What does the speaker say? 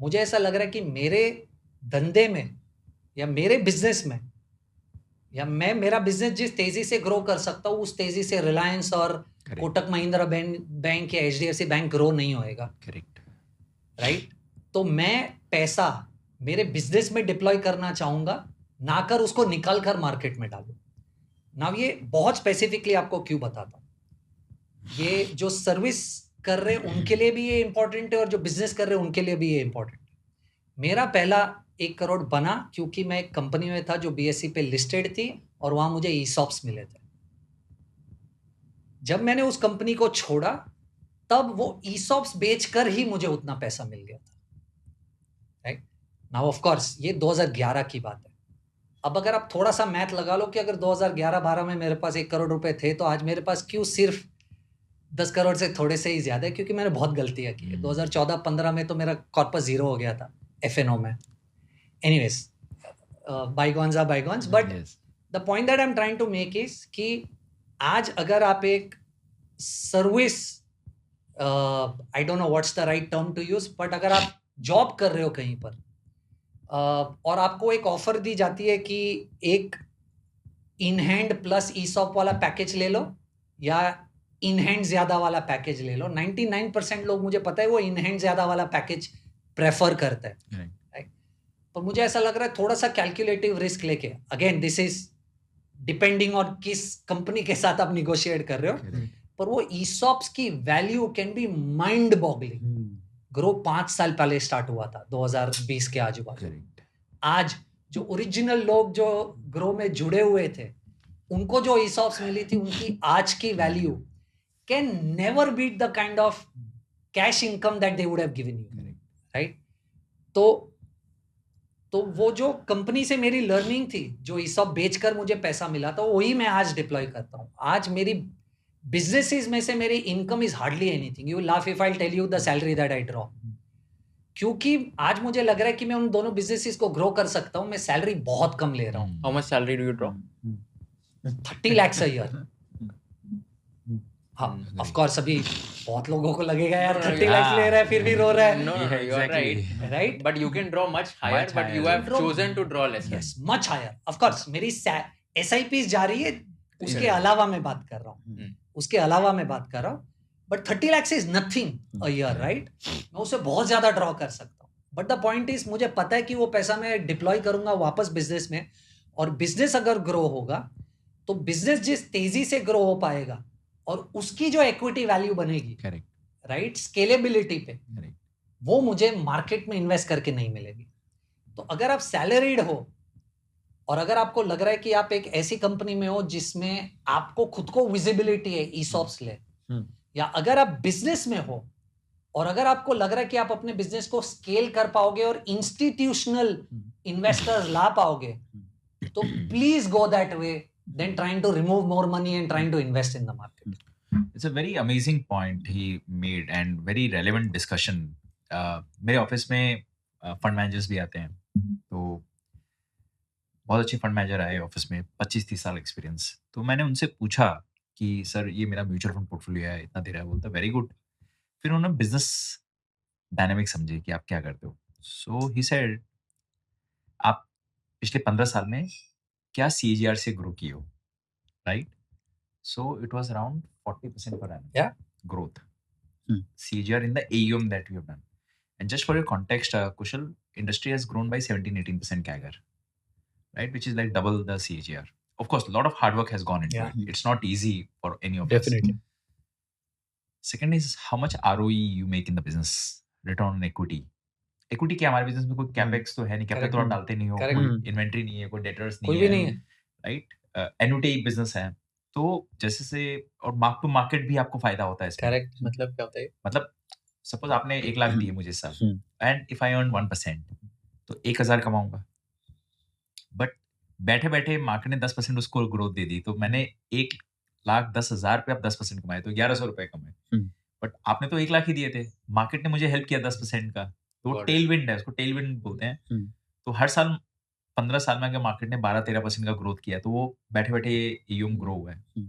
मुझे ऐसा लग रहा है कि मेरे धंधे में या मेरे बिजनेस में या मेरा बिजनेस जिस तेजी से ग्रो कर सकता हूँ उस तेजी से रिलायंस और करेक्ट कोटक महिंद्रा बैंक या एचडीएफसी बैंक ग्रो नहीं होएगा, करेक्ट राइट? तो मैं पैसा मेरे बिजनेस में डिप्लॉय करना चाहूंगा, ना कर उसको निकाल कर मार्केट में डालूं। ना ये बहुत स्पेसिफिकली आपको क्यों बताता हूँ, ये जो सर्विस कर रहे हैं उनके लिए भी ये इंपॉर्टेंट है और जो बिजनेस कर रहे हैं उनके लिए भी ये इंपॉर्टेंट है। मेरा पहला 1 करोड़ बना क्योंकि मैं एक कंपनी में था जो बीएसई पे लिस्टेड थी और वहां मुझे ईसॉप्स मिले थे। जब मैंने उस कंपनी को छोड़ा तब वो ईसॉप्स बेचकर ही मुझे उतना पैसा मिल गया था, राइट? नाउ ऑफ कोर्स ये 2011 की बात है। अब अगर आप थोड़ा सा मैथ लगा लो कि अगर 2011-12 में मेरे पास 1 करोड़ रुपए थे तो आज मेरे पास क्यों सिर्फ 10 करोड़ से थोड़े से ही ज्यादा है, क्योंकि मैंने बहुत गलतियां की है। 2014-15 में तो मेरा कॉर्पस जीरो हो गया था एफएनओ में। Anyways, bygones are bygones, but yes the point that I am trying to make is कि आज अगर आप एक service, I don't know what's the right term to use, but अगर आप जॉब कर रहे हो कहीं पर और आपको एक ऑफर दी जाती है कि एक इन हैंड प्लस ईसॉप वाला पैकेज ले लो या इन हैंड ज्यादा वाला पैकेज ले लो, 99% लोग, मुझे पता है, वो इन हैंड ज्यादा वाला पैकेज प्रेफर करता है, right? तो मुझे ऐसा लग रहा है थोड़ा सा कैलकुलेटिव रिस्क लेके, again this is depending on किस कंपनी के साथ आप निगोशिएट कर रहे हो, पर वो ईसॉप्स की value can be mind boggling. Grow 5 साल पहले स्टार्ट हुआ था, 2020 के आजू बाजू। आज जो ओरिजिनल लोग जो ग्रो में जुड़े हुए थे उनको जो ईसॉप्स मिली थी उनकी आज की value can never beat the kind of cash income that they would have given you, right? तो वो जो कंपनी से मेरी लर्निंग थी, जो ईसॉप बेचकर मुझे पैसा मिला था, वही मैं आज डिप्लॉय करता हूँ। आज मेरी बिजनेसेस में से मेरी income is hardly anything. You laugh if I tell you the salary that I draw, क्योंकि आज मुझे लग रहा है कि मैं उन दोनों बिजनेसेस को ग्रो कर सकता हूँ। मैं सैलरी बहुत कम ले रहा हूँ। How much salary do you draw? 30 lakhs a year। हाँ, ऑफ कोर्स अभी बहुत लोगों को लगेगा यार 30 lakhs ले रहा है फिर भी रो रहा है। No, you are right. Right? But you can draw much higher, Much but you higher. have chosen to draw lesser. Yes, much higher. Of course, मेरी SIPs जा रही है, उसके अलावा मैं बात कर रहा हूँ, उसके अलावा मैं बात कर रहा हूँ। But 30 lakhs is nothing a year, right? मैं उसे बहुत ज्यादा ड्रॉ कर सकता हूँ। But the point is, मुझे पता है कि वो पैसा मैं डिप्लॉय करूंगा वापस बिजनेस में, और बिजनेस अगर ग्रो होगा तो बिजनेस जिस तेजी से ग्रो हो पाएगा और उसकी जो इक्विटी वैल्यू बनेगी, राइट, स्केलेबिलिटी पे, वो मुझे मार्केट में इन्वेस्ट करके नहीं मिलेगी। तो अगर आप सैलरीड हो और अगर आपको लग रहा है कि आप एक ऐसी कंपनी में हो जिसमें आपको खुद को विजिबिलिटी है ईसॉप्स ले, या अगर आप बिजनेस में हो और अगर आपको लग रहा है कि आप अपने बिजनेस को स्केल कर पाओगे और इंस्टीट्यूशनल इन्वेस्टर्स ला पाओगे, तो please go that way then trying to remove more money and trying to invest in the market. It's a very amazing point he made and very relevant discussion. मेरे office में fund managers भी आते हैं, तो बहुत अच्छे fund manager आए office में, 25-30 साल एक्सपीरियंस। तो मैंने उनसे पूछा कि सर ये मेरा म्यूचुअल फंड पोर्टफोलियो है, इतना दे रहा है। बोलता वेरी गुड। फिर उन्होंने बिजनेस डायनामिक समझे कि आप क्या करते हो। सो ही सेड आप पिछले 15 साल में क्या CAGR से ग्रो किए हो, right? So it was around 40% per annum. Yeah. Growth. CAGR in the AUM that we have done. And just for your context, Kushal, industry has grown by 17-18% CAGR, right? Which is like double the CAGR. Of course, a lot of hard work has gone into it. It's not easy for any of us. Definitely. Second is how much ROE you make in the business, return on equity. Equity क्या हमारे business में कोई capex तो है नहीं, capital तो आप डालते नहीं हो, कोई इन्वेंट्री नहीं है, कोई डेटर्स नहीं है, कोई भी नहीं है, राइट? एन्युटी बिजनेस है, तो जैसे से, और मार्क टू मार्केट भी आपको फायदा होता है इसमें। Correct. मतलब क्या होता है? मतलब सपोज आपने 1 लाख दिए मुझे साल, एंड इफ आई अर्न 1%, तो 1000 कमाऊंगा। बट बैठे बैठे मार्केट ने 10% उसको ग्रोथ दे दी, तो मैंने 1,10,000 पे आप 10% कमाए, तो 1100 रुपए कमाए। बट आपने तो 1 लाख ही दिए थे, मार्केट ने मुझे हेल्प किया 10% का, तो टेल विंड है, उसको टेल विंड बोलते हैं। तो हर साल 15 साल में अगर मार्केट ने 12-13% का ग्रोथ किया, तो वो बैठे बैठे AUM ग्रो हुआ है।